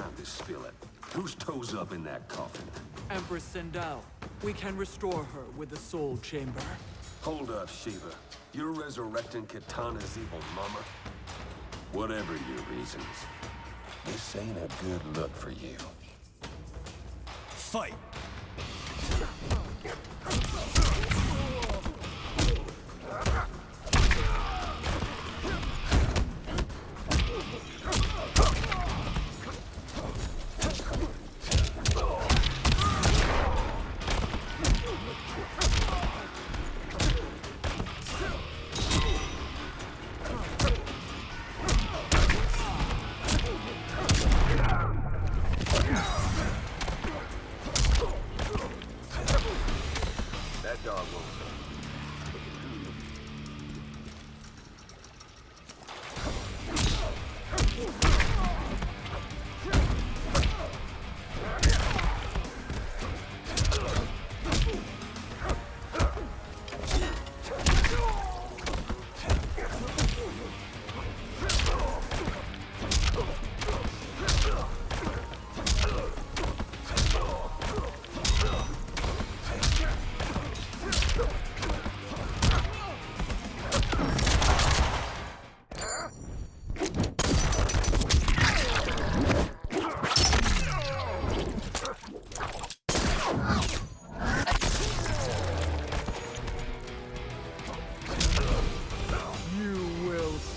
time to spill it. Whose toes up in that coffin? Empress Sindel. We can restore her with the soul chamber. Hold up, Shiva. You're resurrecting Kitana's evil mama? Whatever your reasons, this ain't a good look for you. Fight! That dog won't.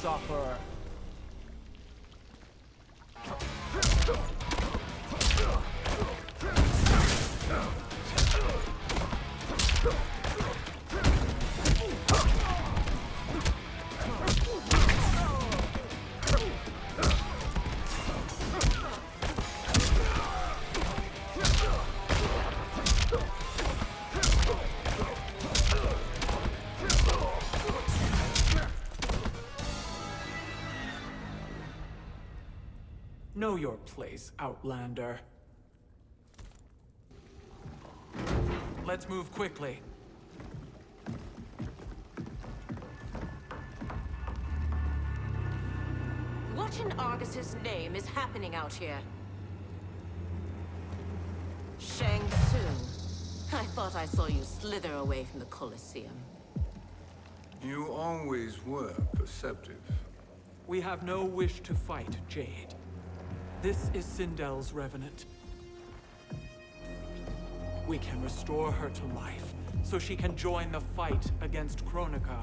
Suffer. Know your place, Outlander. Let's move quickly. What in Argus's name is happening out here? Shang Tsung. I thought I saw you slither away from the Colosseum. You always were perceptive. We have no wish to fight, Jade. This is Sindel's revenant. We can restore her to life, so she can join the fight against Kronika.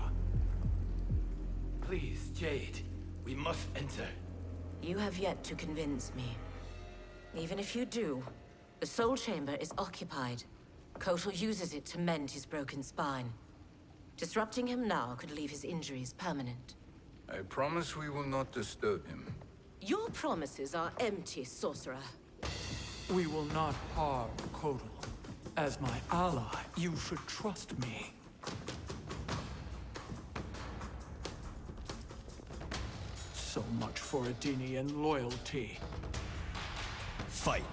Please, Jade. We must enter. You have yet to convince me. Even if you do, the soul chamber is occupied. Kotal uses it to mend his broken spine. Disrupting him now could leave his injuries permanent. I promise we will not disturb him. Your promises are empty, sorcerer. We will not harm Kotal. As my ally, you should trust me. So much for Adenian loyalty. Fight!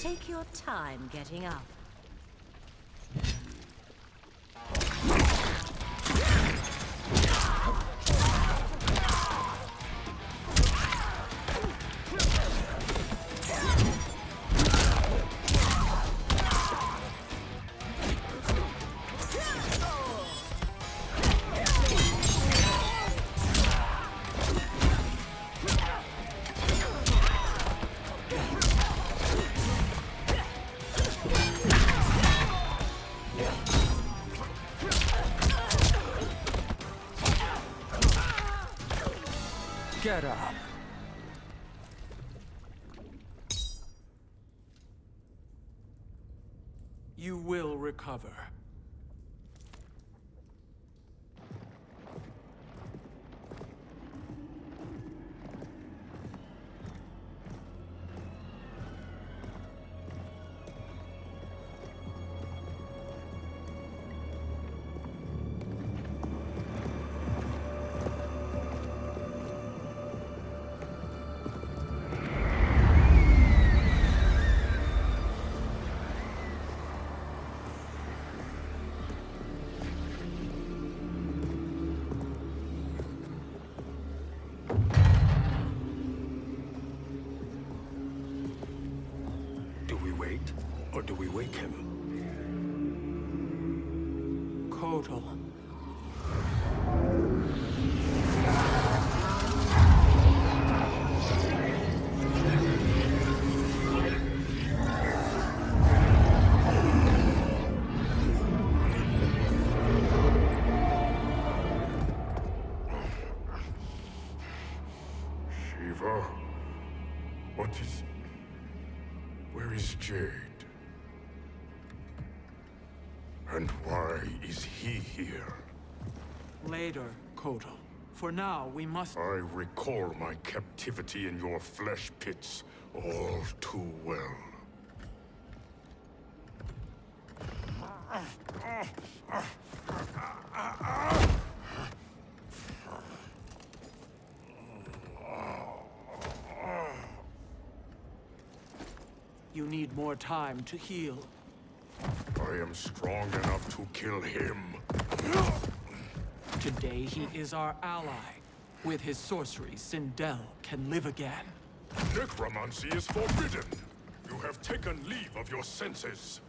Take your time getting up. Get up. You will recover. Or do we wake him? Kotal. Shiva? What is... Where is Jade? And why is he here? Later, Kotal. For now, we must... I recall my captivity in your flesh pits all too well. You need more time to heal. I am strong enough to kill him. Today, he is our ally. With his sorcery, Sindel can live again. Necromancy is forbidden. You have taken leave of your senses.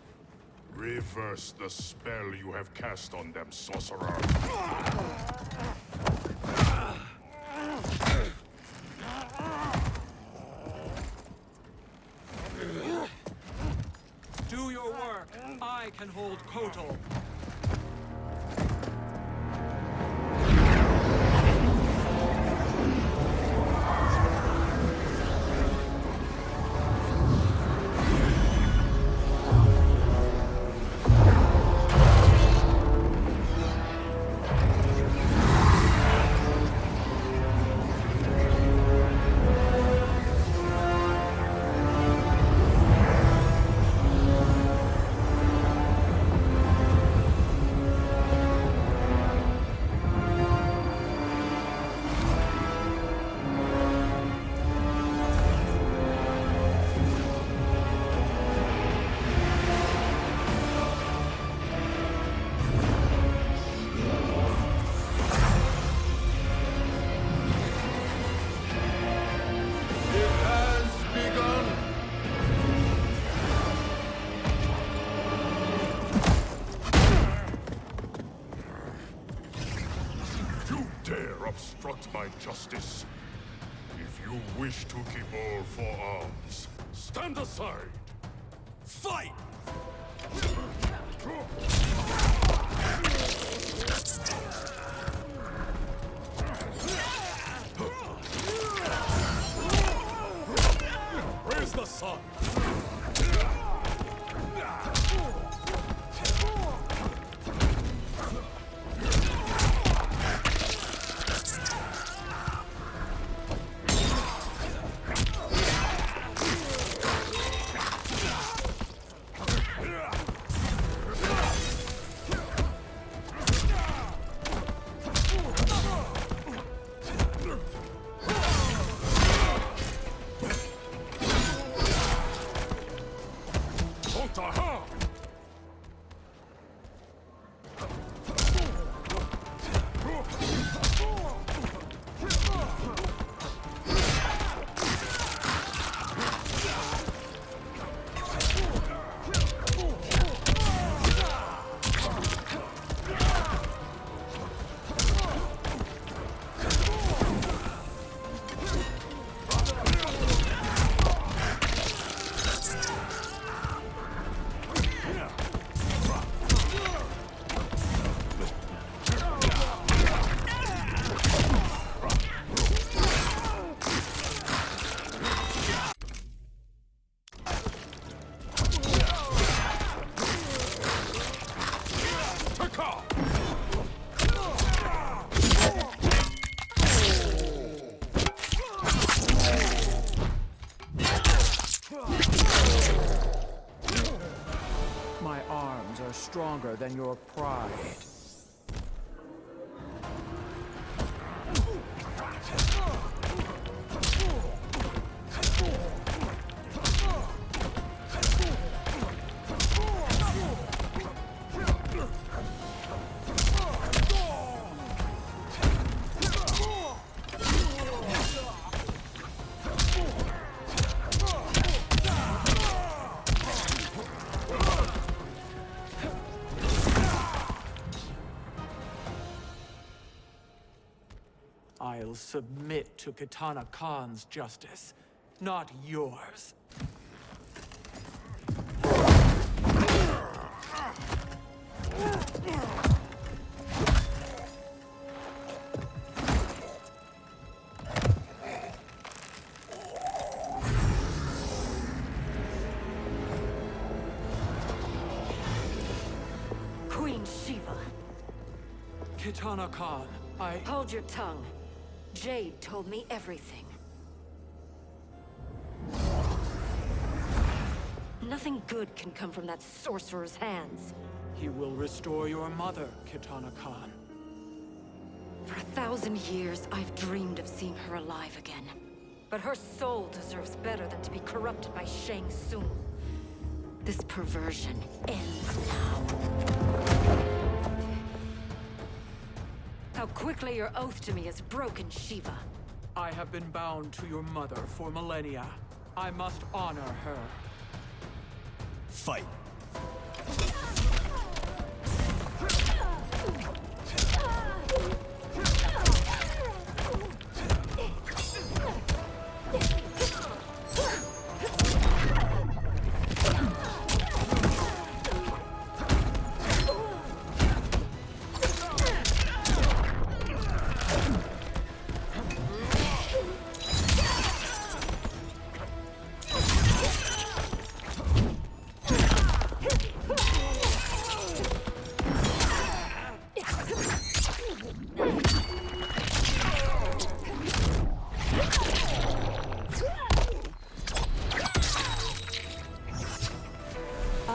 Reverse the spell you have cast on them, sorcerer. Do your work. I can hold Kotal. Obstruct my justice. If you wish to keep all four arms, stand aside. Fight! Raise the sun! stronger than your pride. I'll submit to Kitana Khan's justice, not yours. Queen Shiva. Kitana Khan, Hold your tongue. Jade told me everything. Nothing good can come from that sorcerer's hands. He will restore your mother, Kitana Khan. For 1,000 years, I've dreamed of seeing her alive again. But her soul deserves better than to be corrupted by Shang Tsung. This perversion ends now. How quickly your oath to me has broken, Shiva. I have been bound to your mother for millennia. I must honor her. Fight.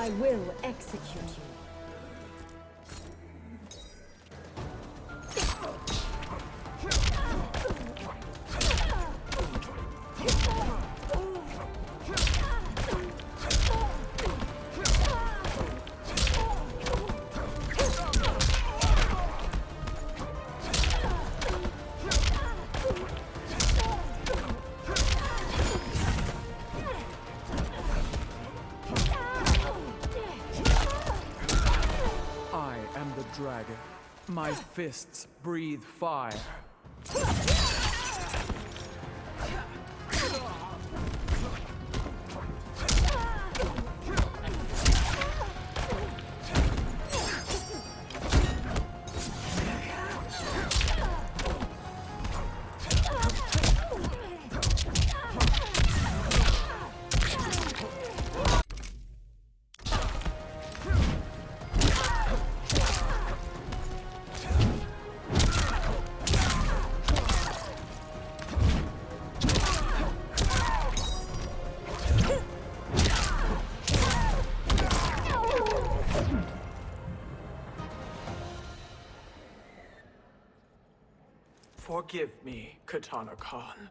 I will execute you. Dragon. My fists breathe fire. Forgive me, Kitana Khan.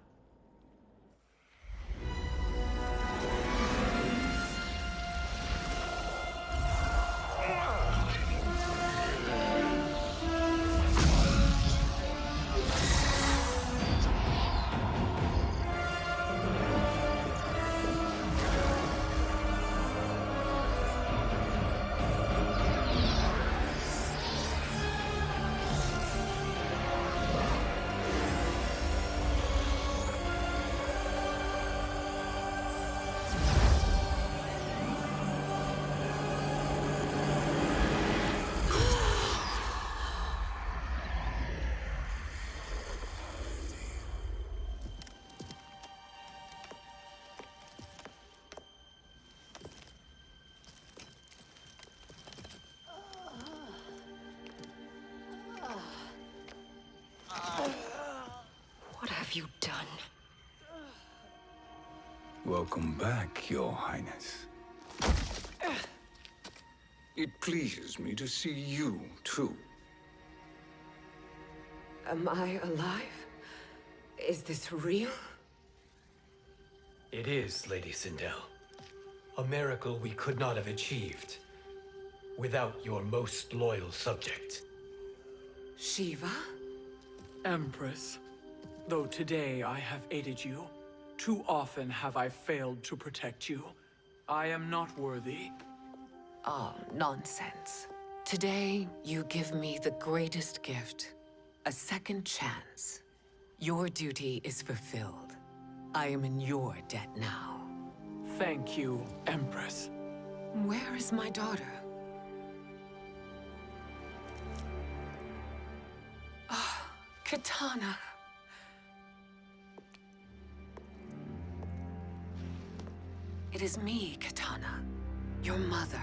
What have you done? Welcome back, Your Highness. It pleases me to see you, too. Am I alive? Is this real? It is, Lady Sindel. A miracle we could not have achieved without your most loyal subject. Shiva? Empress, though today I have aided you, too often have I failed to protect you. I am not worthy. Oh, nonsense. Today, you give me the greatest gift. A second chance. Your duty is fulfilled. I am in your debt now. Thank you, Empress. Where is my daughter? Ah, Katana. It is me, Katana. Your mother.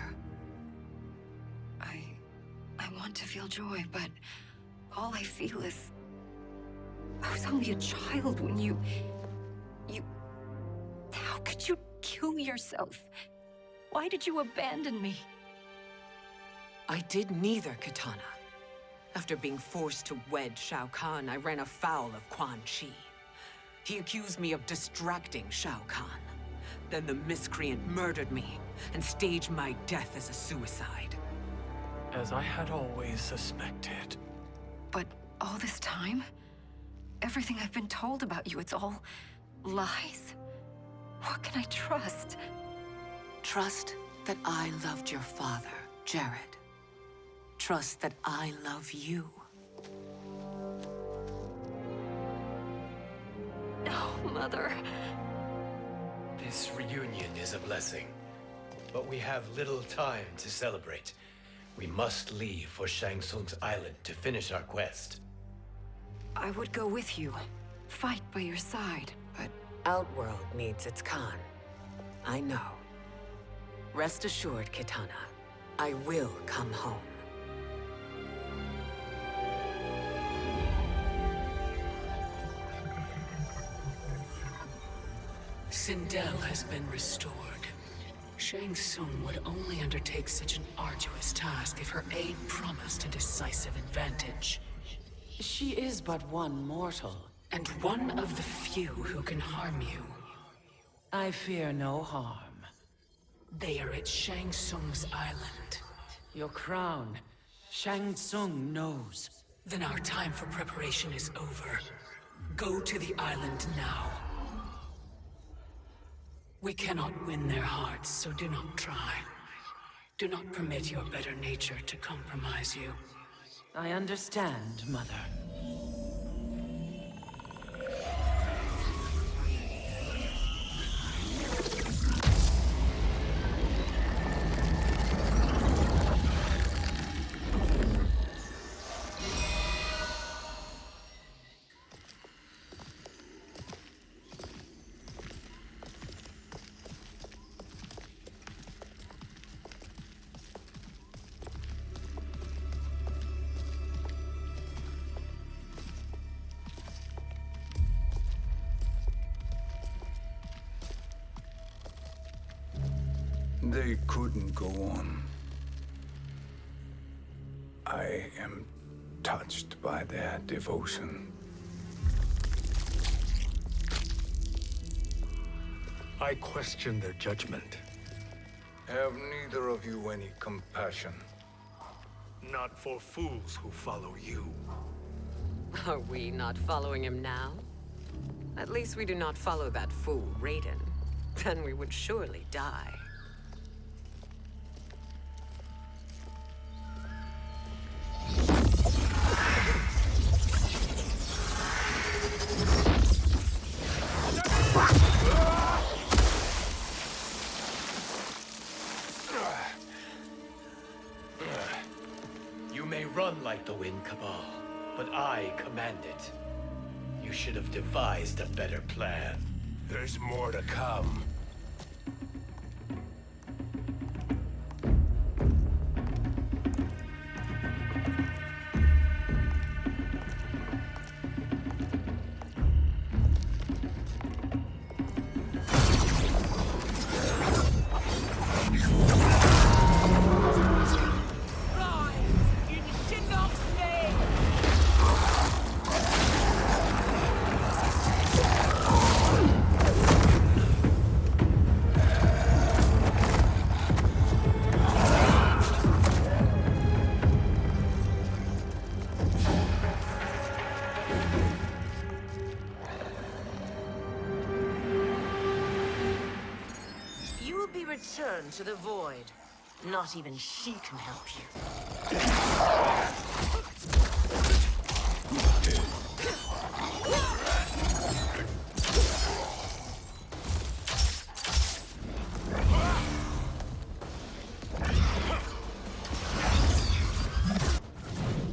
I want to feel joy, but all I feel is... I was only a child when you... How could you kill yourself? Why did you abandon me? I did neither, Katana. After being forced to wed Shao Kahn, I ran afoul of Quan Chi. He accused me of distracting Shao Kahn. Then the miscreant murdered me and staged my death as a suicide. As I had always suspected. But all this time? Everything I've been told about you, it's all lies? What can I trust? Trust that I loved your father, Jared. Trust that I love you. Oh, Mother. This reunion is a blessing, but we have little time to celebrate. We must leave for Shang Tsung's island to finish our quest. I would go with you, fight by your side, but... Outworld needs its Khan. I know. Rest assured, Kitana. I will come home. Sindel has been restored. Shang Tsung would only undertake such an arduous task if her aid promised a decisive advantage. She is but one mortal, and one of the few who can harm you. I fear no harm. They are at Shang Tsung's island. Your crown, Shang Tsung knows. Then our time for preparation is over. Go to the island now. We cannot win their hearts, so do not try. Do not permit your better nature to compromise you. I understand, Mother. They couldn't go on. I am touched by their devotion. I question their judgment. Have neither of you any compassion? Not for fools who follow you. Are we not following him now? At least we do not follow that fool, Raiden. Then we would surely die. You may run like the wind, Cabal, but I command it. You should have devised a better plan. There's more to come. return to the void. Not even she can help you.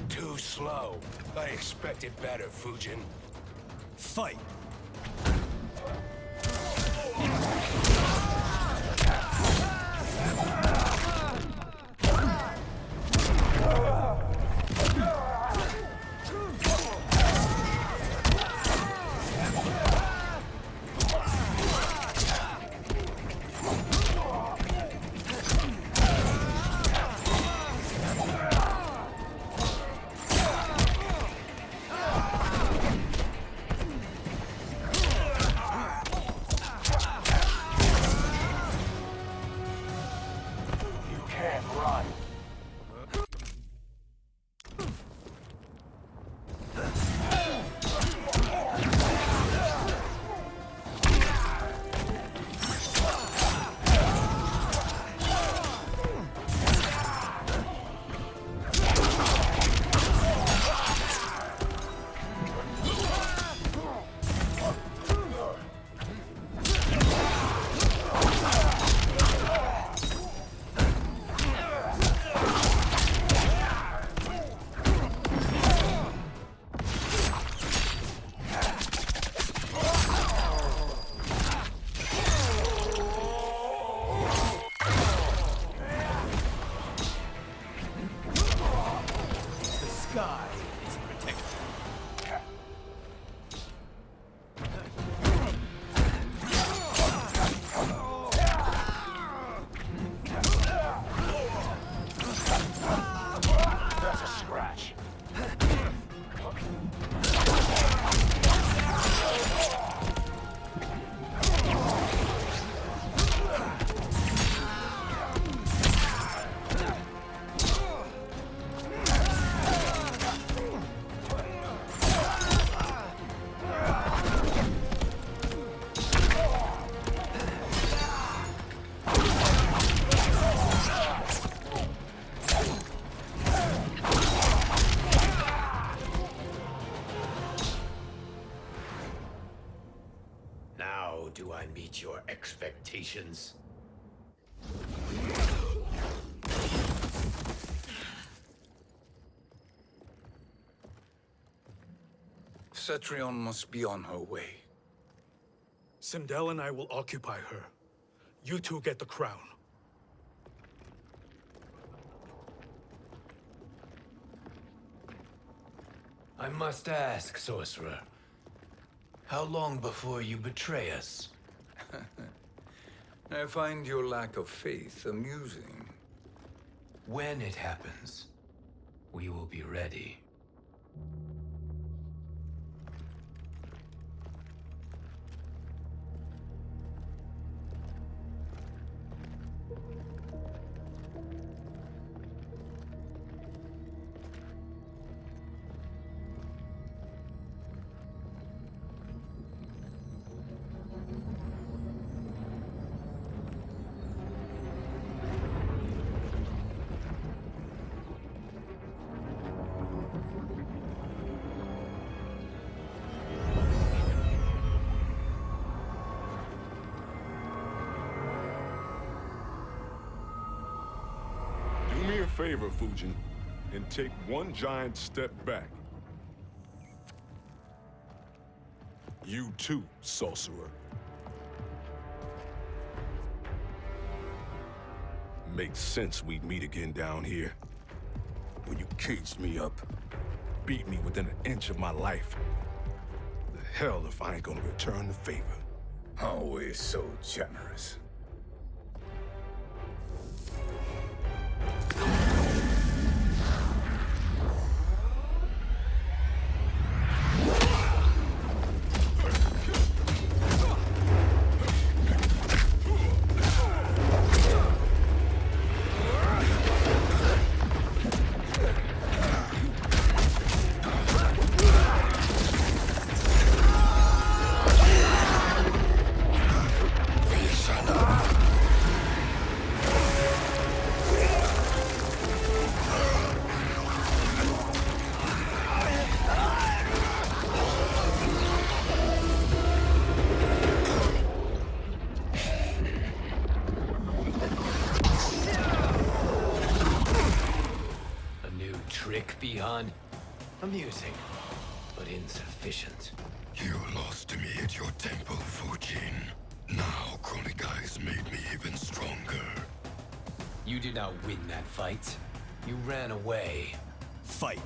Too slow. I expected better, Fujin. Fight! Do I meet your expectations? Cetrion must be on her way. Sindel and I will occupy her. You two get the crown. I must ask, sorcerer. How long before you betray us? I find your lack of faith amusing. When it happens, we will be ready. Do me a favor, Fujin, and take one giant step back. You too, sorcerer. Makes sense we'd meet again down here. When you caged me up, beat me within an inch of my life. The hell if I ain't gonna return the favor. Always so generous. Shut up! Khan. Amusing, but insufficient. You lost to me at your temple, Fujin. Now Kronika has made me even stronger. You did not win that fight. You ran away. Fight.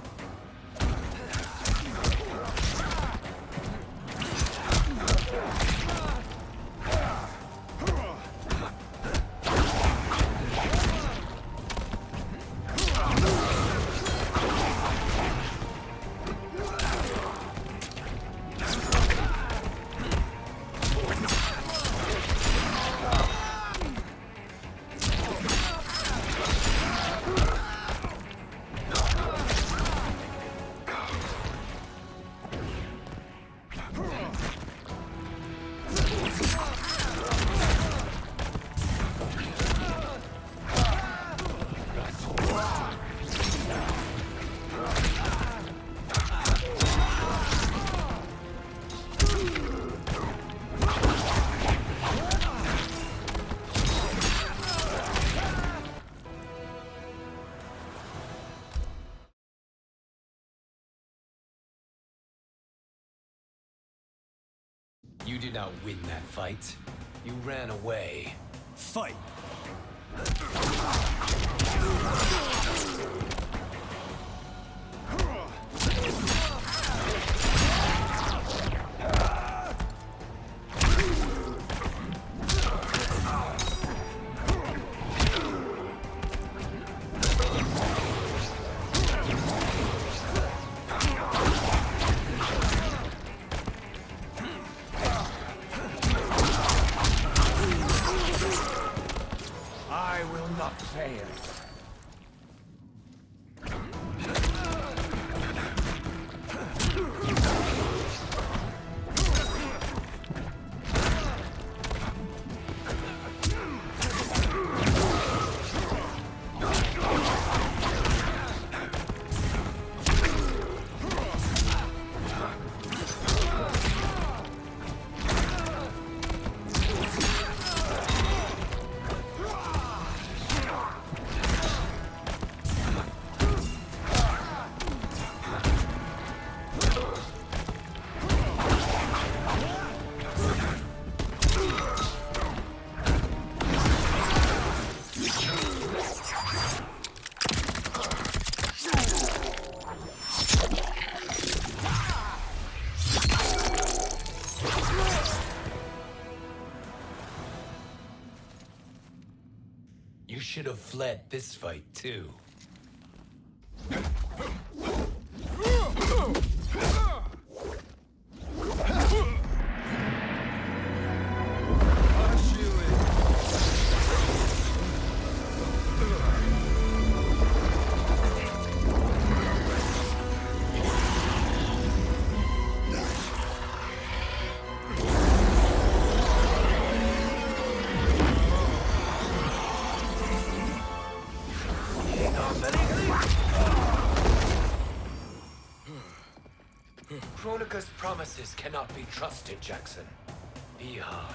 You did not win that fight. You ran away. Fight. I will not fail. You should have fled this fight, too. Kronika's promises cannot be trusted, Jackson. Bihan,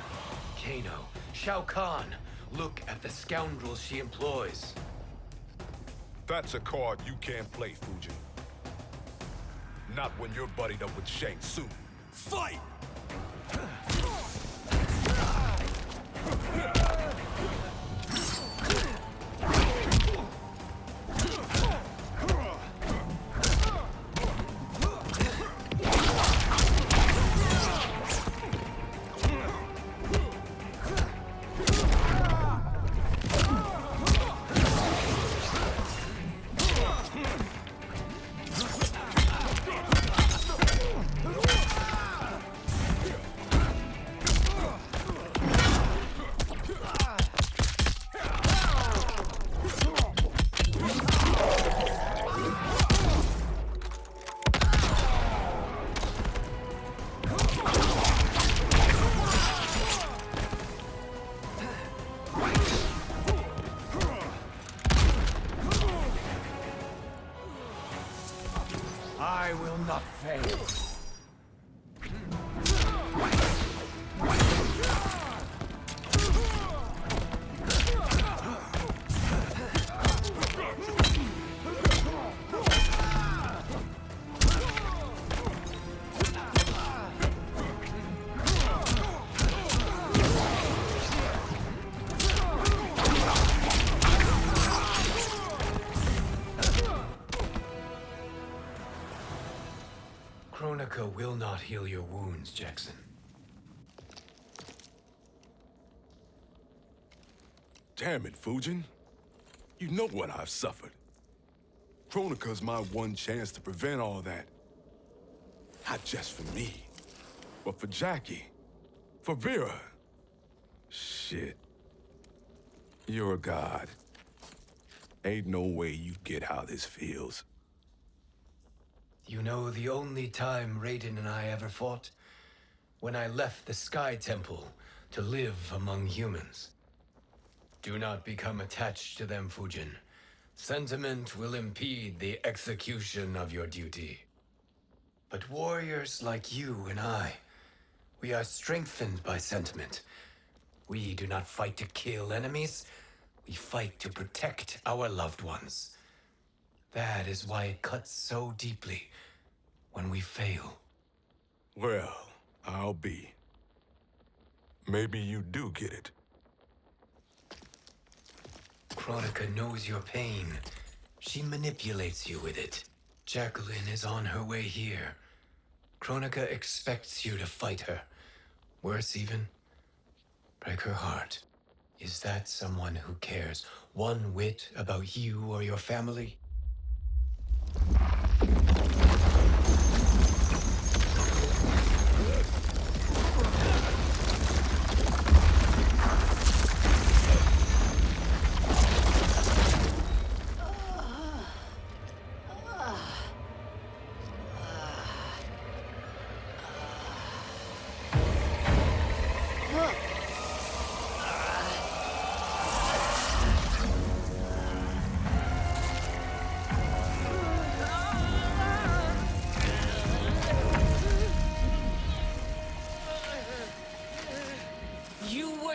Kano, Shao Kahn. Look at the scoundrels she employs. That's a card you can't play, Fujin. Not when you're buddied up with Shang Tsung. Fight! I will not fail. heal your wounds, Jackson. Damn it, Fujin. You know what I've suffered. Kronika's my one chance to prevent all that. Not just for me, but for Jackie, for Vera. Shit. You're a god. Ain't no way you get how this feels. You know the only time Raiden and I ever fought? When I left the Sky Temple to live among humans. Do not become attached to them, Fujin. Sentiment will impede the execution of your duty. But warriors like you and I, we are strengthened by sentiment. We do not fight to kill enemies. We fight to protect our loved ones. That is why it cuts so deeply when we fail. Well, I'll be. Maybe you do get it. Kronika knows your pain. She manipulates you with it. Jacqueline is on her way here. Kronika expects you to fight her. Worse even, break her heart. Is that someone who cares one whit about you or your family?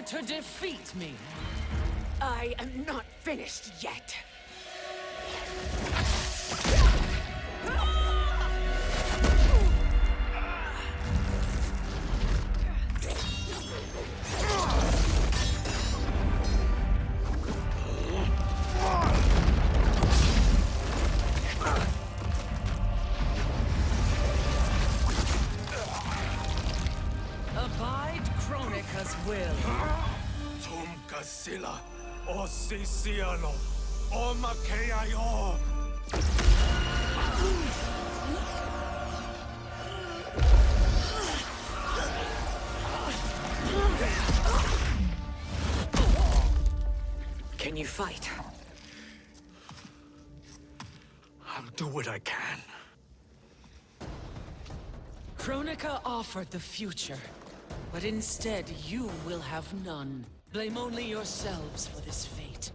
To defeat me. I am not finished yet. Abide Kronika's will. Sila, o Sisiano, o Makeayo. Can you fight? I'll do what I can. Kronika offered the future, but instead you will have none. Blame only yourselves for this fate.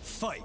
Fight!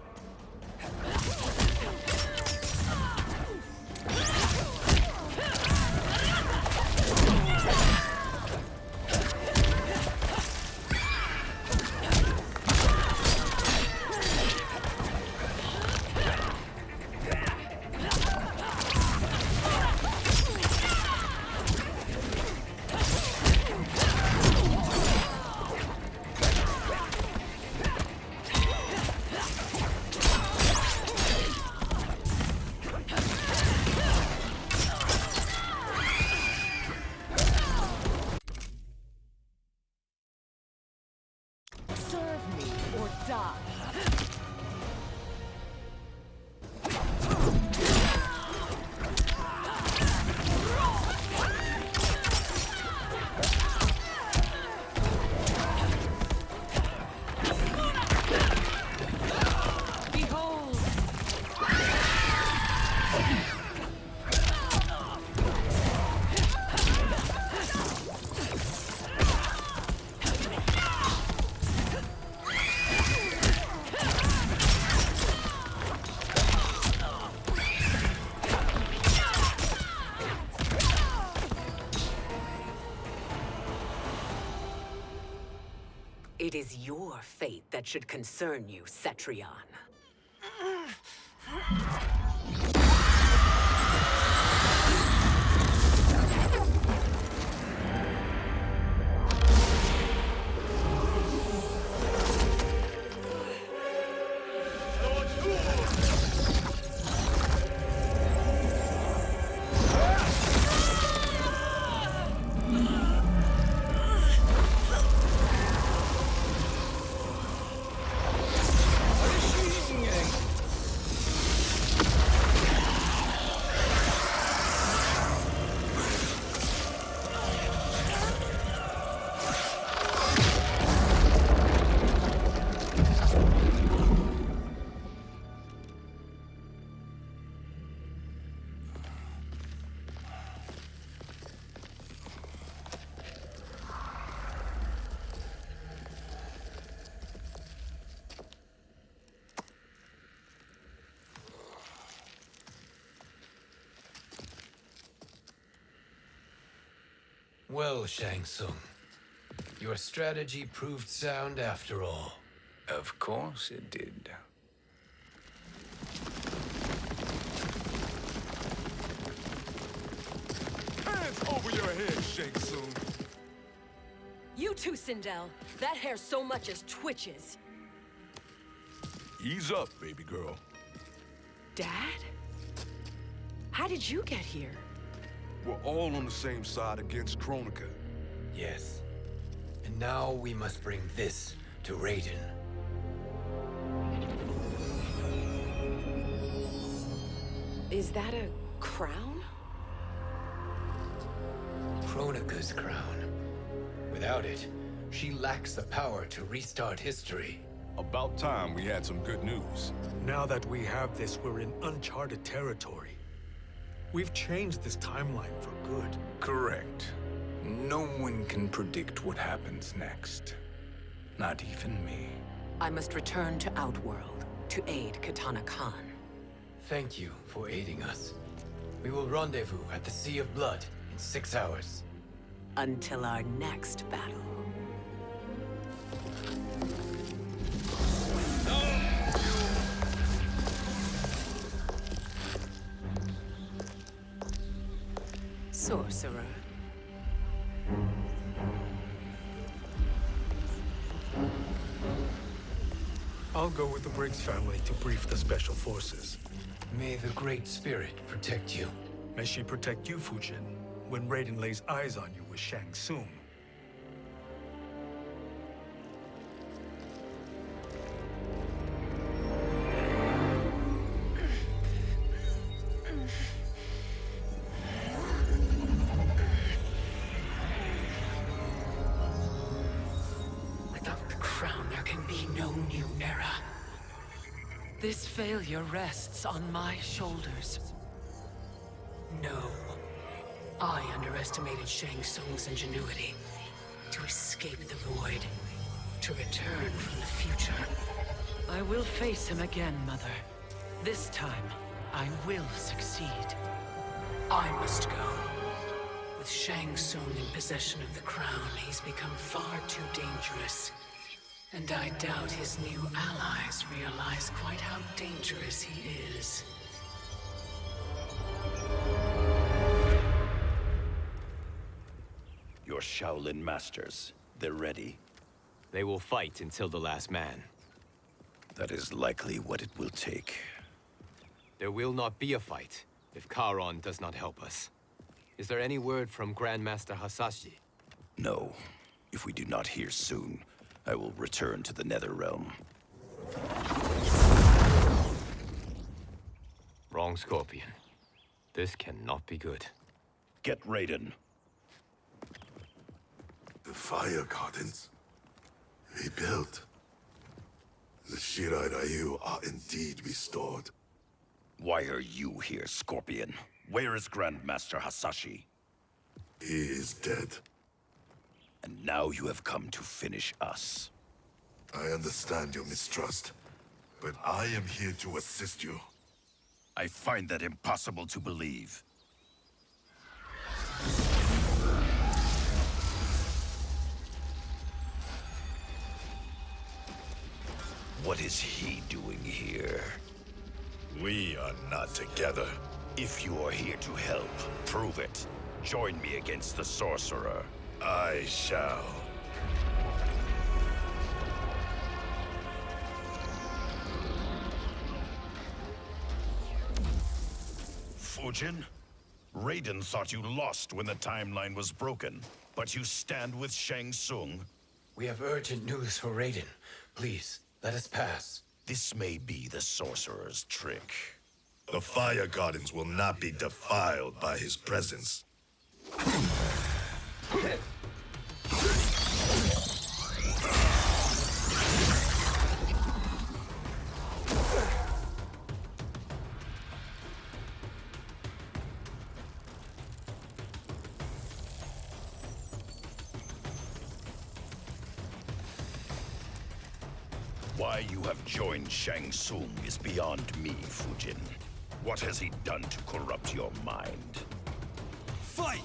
It is your fate that should concern you, Cetrion. Well, Shang Tsung, your strategy proved sound after all. Of course it did. Hands over your head, Shang Tsung. You too, Sindel. That hair so much as twitches. Ease up, baby girl. Dad? How did you get here? We're all on the same side against Kronika. Yes. And now we must bring this to Raiden. Is that a crown? Kronika's crown. Without it, she lacks the power to restart history. About time we had some good news. Now that we have this, we're in uncharted territory. We've changed this timeline for good. Correct. No one can predict what happens next. Not even me. I must return to Outworld to aid Kitana Khan. Thank you for aiding us. We will rendezvous at the Sea of Blood in 6 hours. Until our next battle. Sorcerer. I'll go with the Briggs family to brief the Special Forces. May the Great Spirit protect you. May she protect you, Fujin, when Raiden lays eyes on you with Shang Tsung. Without the crown, there can be no new era. This failure rests on my shoulders. No. I underestimated Shang Tsung's ingenuity. To escape the void. To return from the future. I will face him again, Mother. This time, I will succeed. I must go. With Shang Tsung in possession of the crown, he's become far too dangerous. And I doubt his new allies realize quite how dangerous he is. Your Shaolin masters, they're ready. They will fight until the last man. That is likely what it will take. There will not be a fight if Charon does not help us. Is there any word from Grandmaster Hasashi? No. If we do not hear soon, I will return to the Netherrealm. Wrong, Scorpion. This cannot be good. Get Raiden. The Fire Gardens. Rebuilt. The Shirai Ryu are indeed restored. Why are you here, Scorpion? Where is Grandmaster Hasashi? He is dead. And now you have come to finish us. I understand your mistrust, but I am here to assist you. I find that impossible to believe. What is he doing here? We are not together. If you are here to help, prove it. Join me against the Sorcerer. I shall. Fujin? Raiden thought you lost when the timeline was broken, but you stand with Shang Tsung. We have urgent news for Raiden. Please, let us pass. This may be the Sorcerer's trick. The Fire Gardens will not be defiled by his presence. Why you have joined Shang Tsung is beyond me, Fujin. What has he done to corrupt your mind? Fight!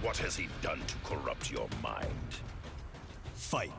What has he done to corrupt your mind? Fight.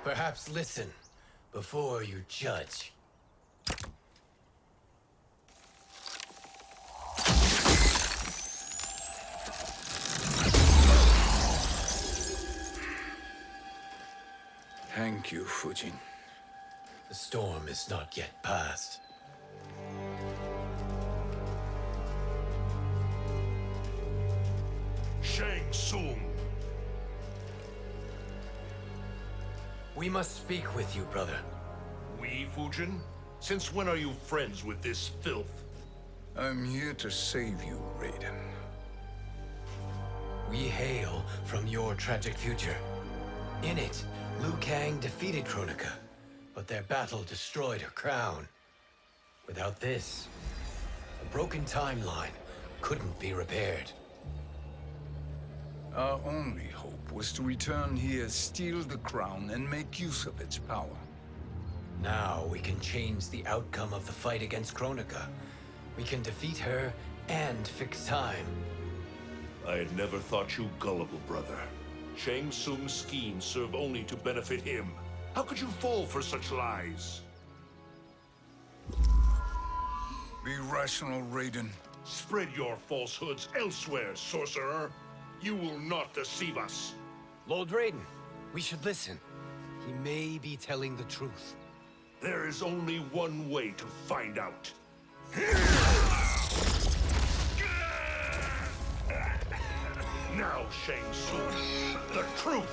Perhaps listen before you judge. Thank you, Fujin. The storm is not yet past. Shang Tsung! We must speak with you, brother. We, Fujin? Since when are you friends with this filth? I'm here to save you, Raiden. We hail from your tragic future. In it, Liu Kang defeated Kronika, but their battle destroyed her crown. Without this, a broken timeline couldn't be repaired. Our only hope was to return here, steal the crown, and make use of its power. Now we can change the outcome of the fight against Kronika. We can defeat her and fix time. I had never thought you gullible, brother. Shang Tsung's schemes serve only to benefit him. How could you fall for such lies? Be rational, Raiden. Spread your falsehoods elsewhere, sorcerer. You will not deceive us. Lord Raiden, we should listen. He may be telling the truth. There is only one way to find out. Now, Shang Tsung, the truth!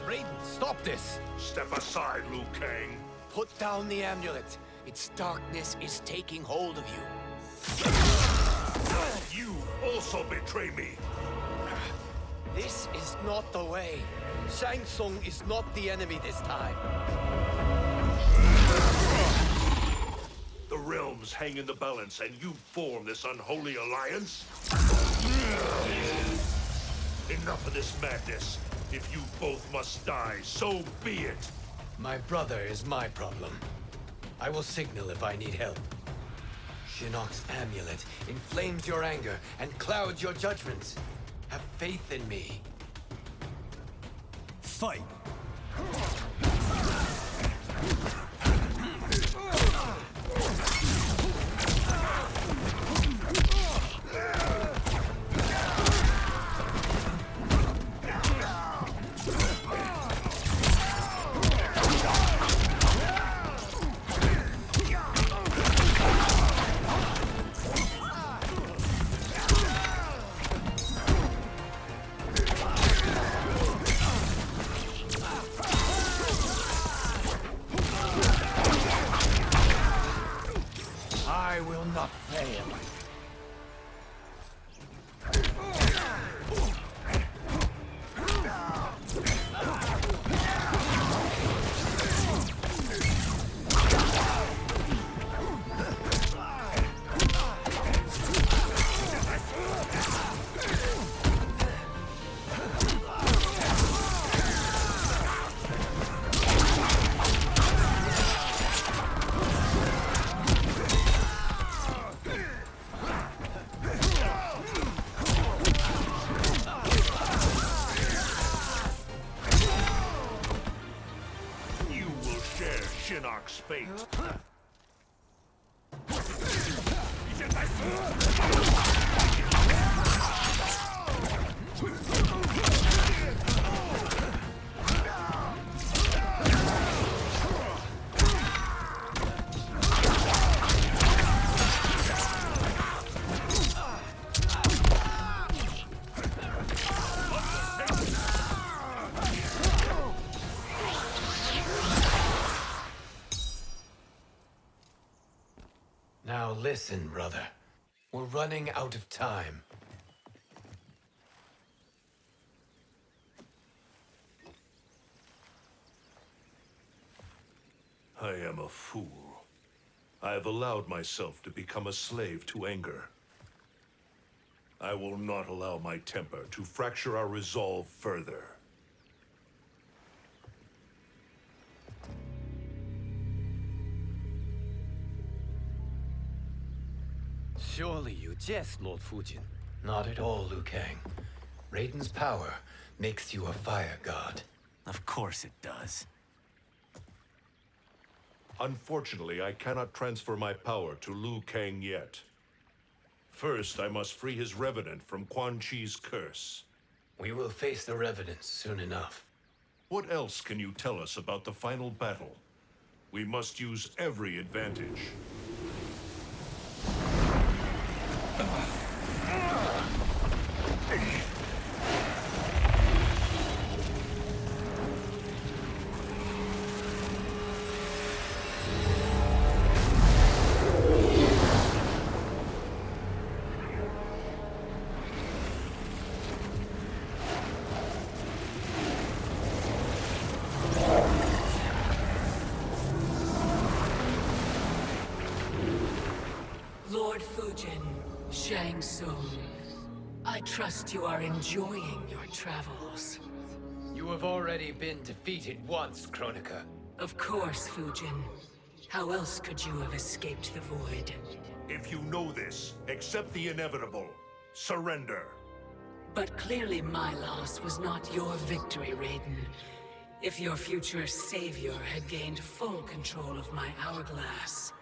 Raiden, stop this! Step aside, Liu Kang. Put down the amulet. Its darkness is taking hold of you. You also betray me. This is not the way. Shang Tsung is not the enemy this time. The realms hang in the balance, and you form this unholy alliance? Enough of this madness. If you both must die, so be it. My brother is my problem. I will signal if I need help. Shinnok's amulet inflames your anger and clouds your judgments. Have faith in me. Fight. I will not fail. Now listen, brother. We're running out of time. I am a fool. I have allowed myself to become a slave to anger. I will not allow my temper to fracture our resolve further. Surely you jest, Lord Fujin. Not at all, Liu Kang. Raiden's power makes you a fire god. Of course it does. Unfortunately, I cannot transfer my power to Liu Kang yet. First, I must free his revenant from Quan Chi's curse. We will face the revenants soon enough. What else can you tell us about the final battle? We must use every advantage. Lord Fujin, Shang Tsung, I trust you are enjoying your travels. You have already been defeated once, Kronika. Of course, Fujin. How else could you have escaped the void? If you know this, accept the inevitable. Surrender. But clearly my loss was not your victory, Raiden. If your future savior had gained full control of my hourglass,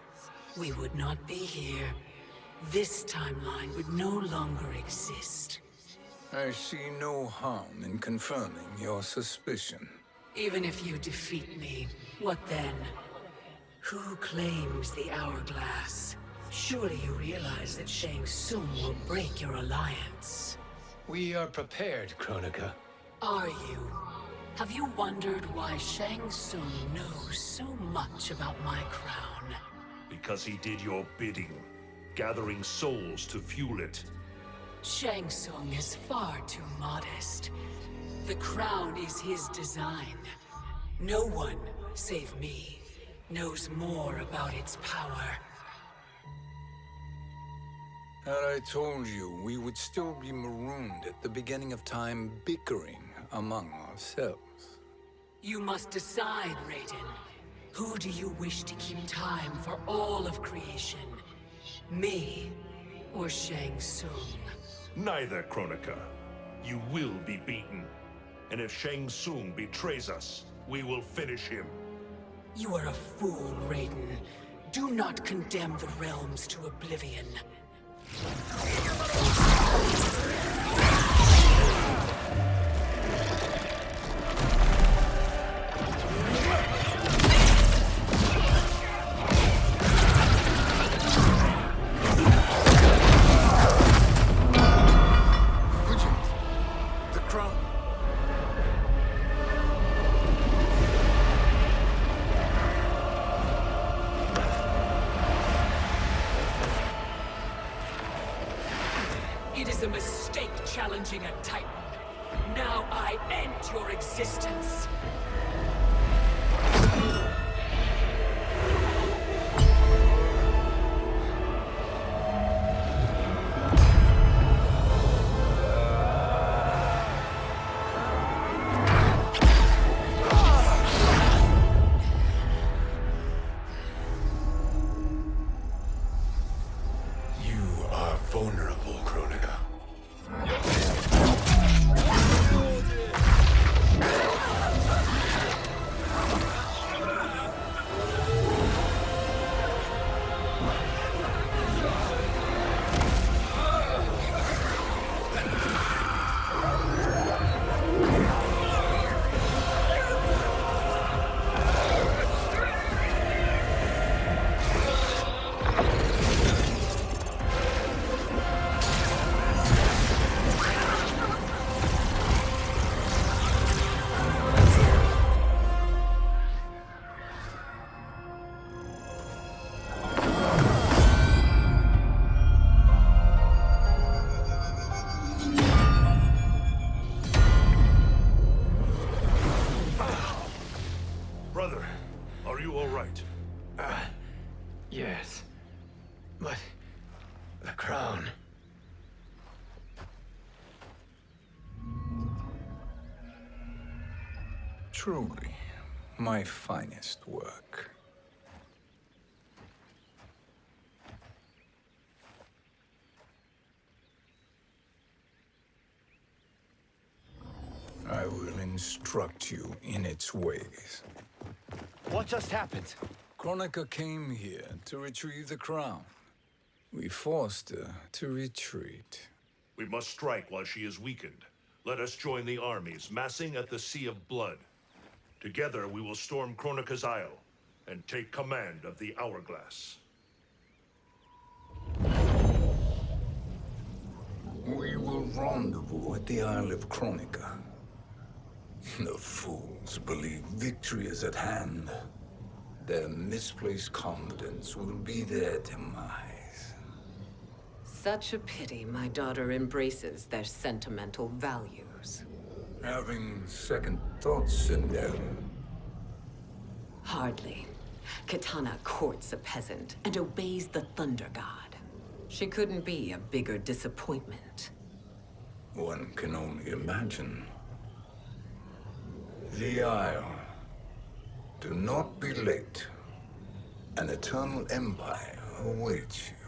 we would not be here. This timeline would no longer exist. I see no harm in confirming your suspicion. Even if you defeat me, what then? Who claims the hourglass? Surely you realize that Shang Tsung will break your alliance. We are prepared, Kronika. Are you? Have you wondered why Shang Tsung knows so much about my crown? Because he did your bidding, gathering souls to fuel it. Shang Tsung is far too modest. The crown is his design. No one, save me, knows more about its power. Had I told you, we would still be marooned at the beginning of time, bickering among ourselves. You must decide, Raiden. Who do you wish to keep time for all of creation? Me or Shang Tsung? Neither, Kronika. You will be beaten. And if Shang Tsung betrays us, we will finish him. You are a fool, Raiden. Do not condemn the realms to oblivion. The crown. It is a mistake challenging a Titan. Now I end your existence. You are vulnerable, Kronika. Truly, my finest work. I will instruct you in its ways. What just happened? Kronika came here to retrieve the crown. We forced her to retreat. We must strike while she is weakened. Let us join the armies, massing at the Sea of Blood. Together we will storm Kronika's Isle and take command of the Hourglass. We will rendezvous at the Isle of Kronika. The fools believe victory is at hand. Their misplaced confidence will be their demise. Such a pity my daughter embraces their sentimental values. Having second thoughts, Sindel. Hardly. Kitana courts a peasant and obeys the Thunder God. She couldn't be a bigger disappointment. One can only imagine. The Isle. Do not be late. An eternal empire awaits you.